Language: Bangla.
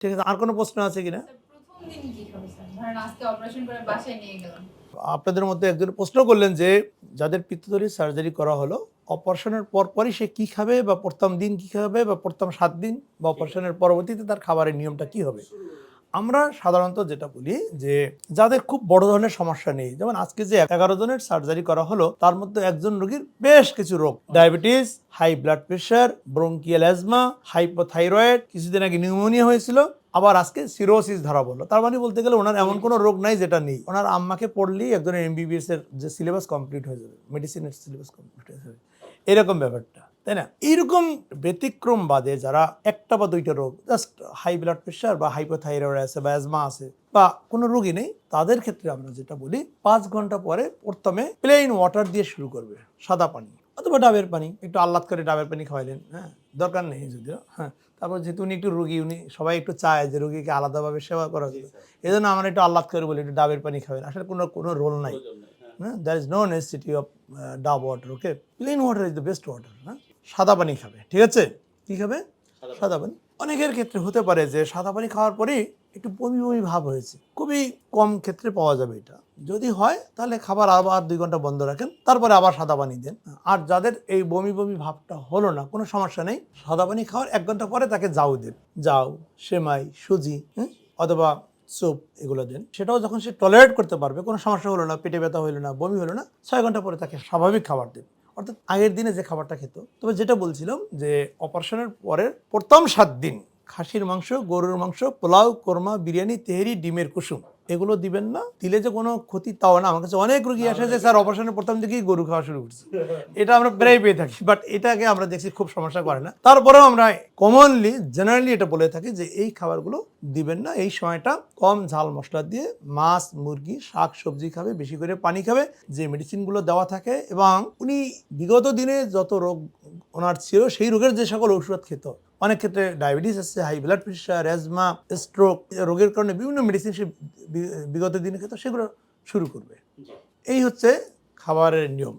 ঠিক আছে, আর কোনো প্রশ্ন আছে কিনা? প্রথম দিন কি খাবে স্যার? ধরেন আজকে অপারেশন করে বাসায় নিয়ে গেলাম। আপনাদের মধ্যে একজন প্রশ্ন করলেন যে যাদের পিত্তথলির সার্জারি করা হলো, অপারেশনের পরপরই সে কি খাবে, বা প্রথম দিন কি খাবে, বা প্রথম 7 দিন, বা অপারেশনের পরবর্তীতে তার খাবারের নিয়মটা কি হবে? আমরা সাধারণত যেটা বলি যে যাদের খুব বড় ধরনের সমস্যা নেই, যেমন আজকে যে 11 জনের সার্জারি করা হলো, তার মধ্যে একজন রোগীর বেশ কিছু রোগ, diabetes, high blood pressure, bronchial asthma, hypothyroid, কিছুদিন আগে নিউমোনিয়া হয়েছিল, আবার আজকে সিরোসিস ধরা পড়লো। তার মানে বলতে গেলে ওনার এমন কোনো রোগ নাই যেটা নেই। ওনার আম্মাকে পড়লেই একজনের এমবিবিএস এর যে সিলেবাস কমপ্লিট হয়ে যাবে, মেডিসিনের সিলেবাস কমপ্লিট হয়ে যাবে, এরকম ব্যাপারটা, তাই না? এইরকম ব্যতিক্রম বাদে যারা একটা বা দুইটা রোগ, জাস্ট হাই ব্লাড প্রেশার বা হাইপোথাইরয়েড আছে বা অ্যাজমা আছে বা কোনো রোগী নেই, তাদের ক্ষেত্রে আমরা যেটা বলি 5 ঘন্টা পরে প্রথমে প্লেন ওয়াটার দিয়ে শুরু করবে, সাদা পানি অথবা ডাবের পানি, একটু আহ্লাদ করে ডাবের পানি খাওয়াইলেন, হ্যাঁ, দরকার নেই যদিও, হ্যাঁ। তারপর যেহেতু উনি একটু রোগী, উনি সবাই একটু চায় যে রোগীকে আলাদাভাবে সেবা করা হবে, এই জন্য আমরা একটু আহ্লাদ করে বলি একটু ডাবের পানি খাবেন। আসলে কোনো রোল নাই, হ্যাঁ, there is no necessity of ডাব water, okay, plain water is the best water, হ্যাঁ। সাদা পানি খাবে, ঠিক আছে? কি খাবে? সাদা পানি। অনেকের ক্ষেত্রে হতে পারে যে সাদা পানি খাওয়ার পরেই একটু বমি বমি ভাব হয়েছে, খুবই কম ক্ষেত্রে পাওয়া যাবে এটা। যদি হয় তাহলে খাবার আবার 2 ঘন্টা বন্ধ রাখেন, তারপরে আবার সাদা পানি দেন। আর যাদের এই বমি বমি ভাবটা হলো না, কোনো সমস্যা নেই, সাদা পানি খাওয়ার 1 ঘন্টা পরে তাকে জাউ দেন, জাউ, সেমাই, সুজি, অথবা স্যুপ, এগুলো দেন। সেটাও যখন সে টলারেট করতে পারবে, কোনো সমস্যা হলো না, পেটে ব্যথা হলো না, বমি হলো না, 6 ঘন্টা পরে তাকে স্বাভাবিক খাবার দেন, অর্থাৎ আগের দিনে যে খাবারটা খেত। তবে যেটা বলছিলাম যে অপারেশনের পরের প্রথম 7 দিন খাসির মাংস, গরুর মাংস, পোলাও, কোরমা, বিরিয়ানি, তেহেরি, ডিমের কুসুম এগুলো দিবেন না। দিলে যে কোনো ক্ষতি তাও না। আমার কাছে অনেক রোগী আসে যে স্যার অপারেশনের প্রথম দিকেই গরু খাওয়া শুরু করছে, এটা আমরা প্রায় পেয়ে থাকি, বাট এটাকে আমরা দেখছি খুব সমস্যা করে না। তারপরেও আমরা কমনলি জেনারেলি এটা বলে থাকি যে এই খাবারগুলো দিবেন না, এই সময়টা কম ঝাল মশলা দিয়ে মাছ, মুরগি, শাক সবজি খাবে, বেশি করে পানি খাবে, যে মেডিসিনগুলো দেওয়া থাকে, এবং উনি বিগত দিনে যত রোগ ওনার ছিল সেই রোগের যে সকল ঔষধ খেত, অনেক ক্ষেত্রে ডায়াবেটিস আছে, high blood pressure, asthma, stroke রোগের কারণে বিভিন্ন মেডিসিন সে বিগত দিনে খেত, সেগুলো শুরু করবে। এই হচ্ছে খাবারের নিয়ম।